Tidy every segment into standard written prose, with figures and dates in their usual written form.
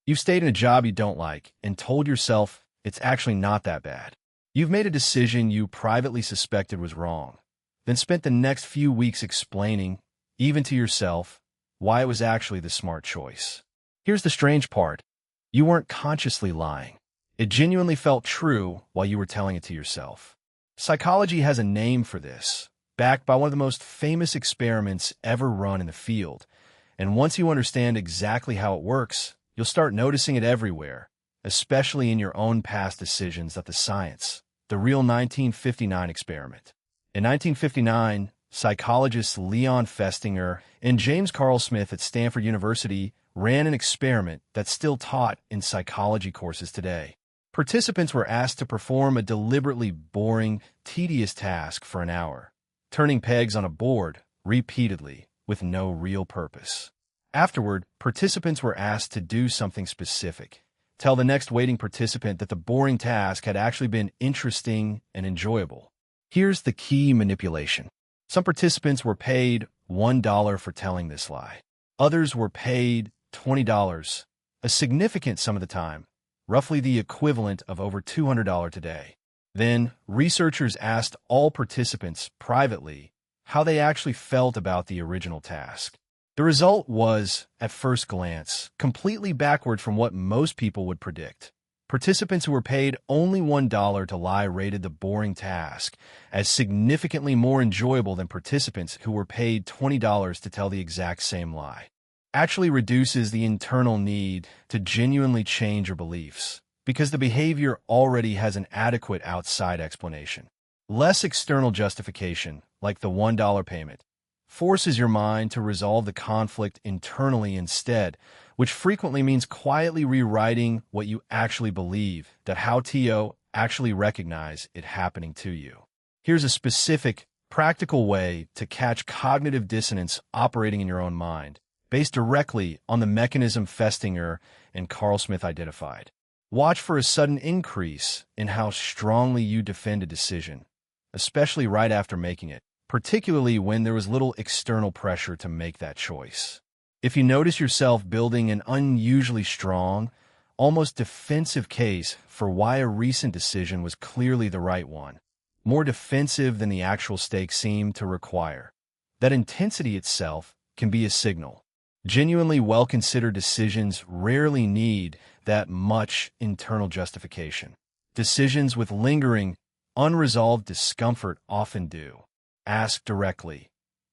You've stayed in a job you don't like and told yourself it's actually not that bad. You've made a decision you privately suspected was wrong, then spent the next few weeks explaining, even to yourself, why it was actually the smart choice. Here's the strange part. You weren't consciously lying. It genuinely felt true while you were telling it to yourself. Psychology has a name for this, backed by one of the most famous experiments ever run in the field. And once you understand exactly how it works, you'll start noticing it everywhere, especially in your own past decisions of the science, the real 1959 experiment. In 1959, psychologists Leon Festinger and James Carl Smith at Stanford University ran an experiment that's still taught in psychology courses today. Participants were asked to perform a deliberately boring, tedious task for an hour, turning pegs on a board repeatedly with no real purpose. Afterward, participants were asked to do something specific. Tell the next waiting participant that the boring task had actually been interesting and enjoyable. Here's the key manipulation. Some participants were paid $1 for telling this lie. Others were paid $20, a significant sum of the time, roughly the equivalent of over $200 today. Then, researchers asked all participants privately how they actually felt about the original task. The result was, at first glance, completely backward from what most people would predict. Participants who were paid only $1 to lie rated the boring task as significantly more enjoyable than participants who were paid $20 to tell the exact same lie. Actually reduces the internal need to genuinely change your beliefs, because the behavior already has an adequate outside explanation. Less external justification, like the $1 payment, forces your mind to resolve the conflict internally instead, which frequently means quietly rewriting what you actually believe, that how to actually recognize it happening to you. Here's a specific, practical way to catch cognitive dissonance operating in your own mind, based directly on the mechanism Festinger and Carl Smith identified. Watch for a sudden increase in how strongly you defend a decision, especially right after making it, particularly when there was little external pressure to make that choice. If you notice yourself building an unusually strong, almost defensive case for why a recent decision was clearly the right one, more defensive than the actual stakes seem to require, that intensity itself can be a signal. Genuinely well-considered decisions rarely need that much internal justification. Decisions with lingering, unresolved discomfort often do. Ask directly,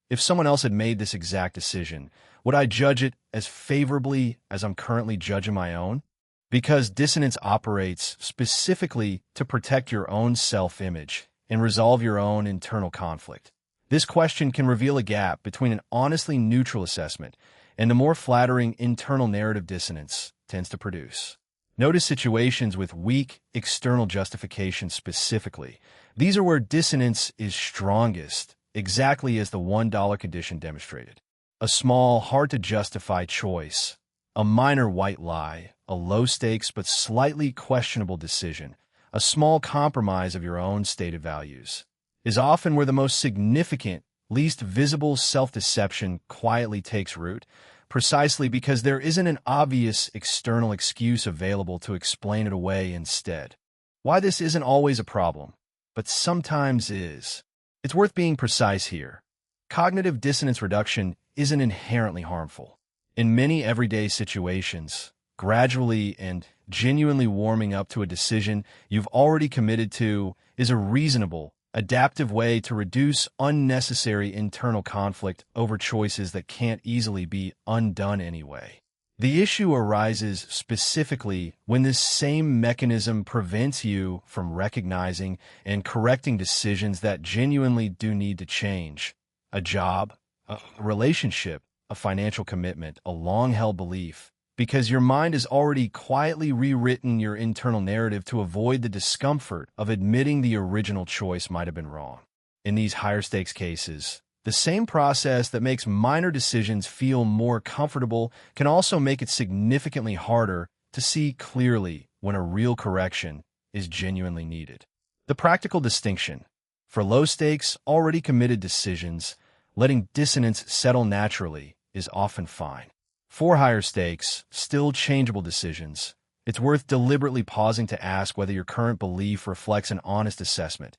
if someone else had made this exact decision, would I judge it as favorably as I'm currently judging my own? Because dissonance operates specifically to protect your own self-image and resolve your own internal conflict. This question can reveal a gap between an honestly neutral assessment and the more flattering internal narrative dissonance tends to produce. Notice situations with weak external justification specifically. These are where dissonance is strongest, exactly as the $1 condition demonstrated. A small, hard-to-justify choice, a minor white lie, a low-stakes but slightly questionable decision, a small compromise of your own stated values, is often where the most significant, least visible self-deception quietly takes root, precisely because there isn't an obvious external excuse available to explain it away instead. Why this isn't always a problem, but sometimes is. It's worth being precise here. Cognitive dissonance reduction isn't inherently harmful. In many everyday situations, gradually and genuinely warming up to a decision you've already committed to is a reasonable, adaptive way to reduce unnecessary internal conflict over choices that can't easily be undone anyway. The issue arises specifically when this same mechanism prevents you from recognizing and correcting decisions that genuinely do need to change. A job, a relationship, a financial commitment, a long-held belief, because your mind has already quietly rewritten your internal narrative to avoid the discomfort of admitting the original choice might have been wrong. In these higher-stakes cases, the same process that makes minor decisions feel more comfortable can also make it significantly harder to see clearly when a real correction is genuinely needed. The practical distinction: for low-stakes, already committed decisions, letting dissonance settle naturally is often fine. For higher stakes, still changeable decisions, it's worth deliberately pausing to ask whether your current belief reflects an honest assessment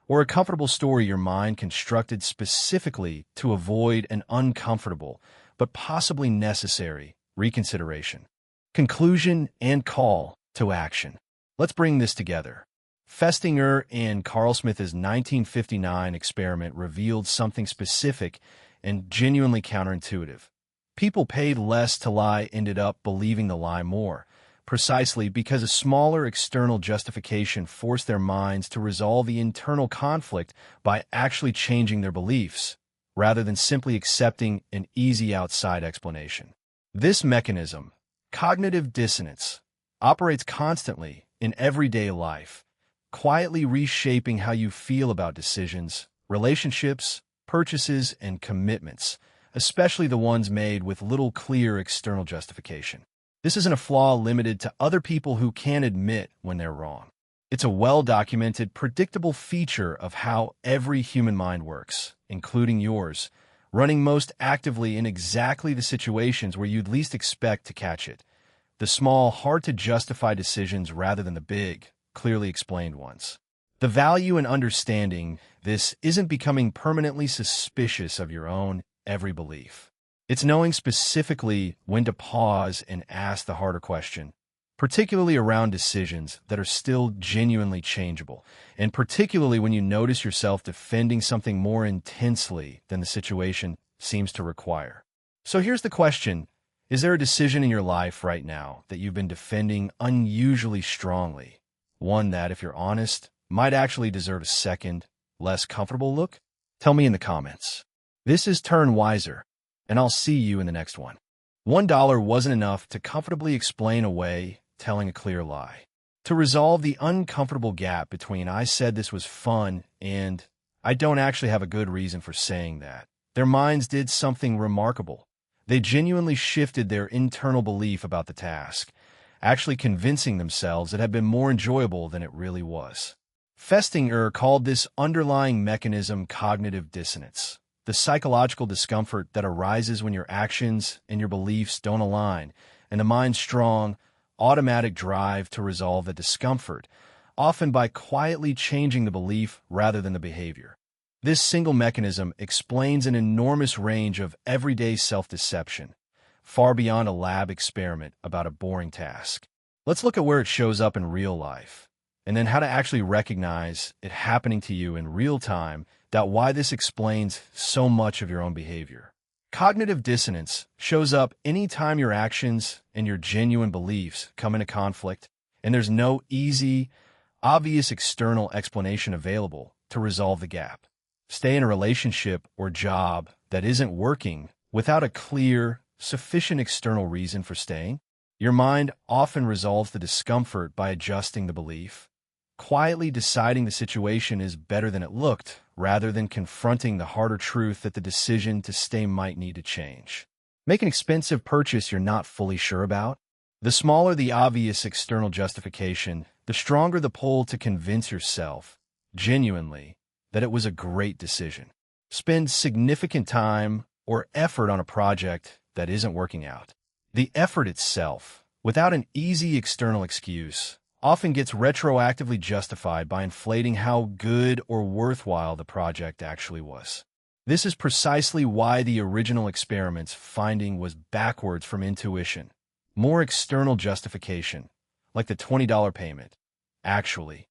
or a comfortable story your mind constructed specifically to avoid an uncomfortable, but possibly necessary, reconsideration. Conclusion and call to action. Let's bring this together. Festinger and Carl Smith's 1959 experiment revealed something specific and genuinely counterintuitive. People paid less to lie ended up believing the lie more, precisely because a smaller external justification forced their minds to resolve the internal conflict by actually changing their beliefs, rather than simply accepting an easy outside explanation. This mechanism, cognitive dissonance, operates constantly in everyday life, quietly reshaping how you feel about decisions, relationships, purchases, and commitments, especially the ones made with little clear external justification. This isn't a flaw limited to other people who can't admit when they're wrong. It's a well-documented, predictable feature of how every human mind works, including yours, running most actively in exactly the situations where you'd least expect to catch it. The small, hard-to-justify decisions rather than the big, clearly explained ones. The value in understanding this isn't becoming permanently suspicious of your own every belief. It's knowing specifically when to pause and ask the harder question, particularly around decisions that are still genuinely changeable, and particularly when you notice yourself defending something more intensely than the situation seems to require. So here's the question. Is there a decision in your life right now that you've been defending unusually strongly? One that, if you're honest, might actually deserve a second, less comfortable look? Tell me in the comments. This is Turn Wiser, and I'll see you in the next one. $1 wasn't enough to comfortably explain away telling a clear lie. To resolve the uncomfortable gap between I said this was fun and I don't actually have a good reason for saying that, their minds did something remarkable. They genuinely shifted their internal belief about the task, actually convincing themselves it had been more enjoyable than it really was. Festinger called this underlying mechanism cognitive dissonance, the psychological discomfort that arises when your actions and your beliefs don't align, and the mind's strong, automatic drive to resolve the discomfort, often by quietly changing the belief rather than the behavior. This single mechanism explains an enormous range of everyday self-deception, far beyond a lab experiment about a boring task. Let's look at where it shows up in real life, and then how to actually recognize it happening to you in real time, why this explains so much of your own behavior. Cognitive dissonance shows up anytime your actions and your genuine beliefs come into conflict, and there's no easy, obvious external explanation available to resolve the gap. Stay in a relationship or job that isn't working without a clear, sufficient external reason for staying. Your mind often resolves the discomfort by adjusting the belief, quietly deciding the situation is better than it looked, rather than confronting the harder truth that the decision to stay might need to change. Make an expensive purchase you're not fully sure about. The smaller the obvious external justification, the stronger the pull to convince yourself, genuinely, that it was a great decision. Spend significant time or effort on a project that isn't working out. The effort itself, without an easy external excuse, often gets retroactively justified by inflating how good or worthwhile the project actually was. This is precisely why the original experiment's finding was backwards from intuition. More external justification, like the $20 payment, actually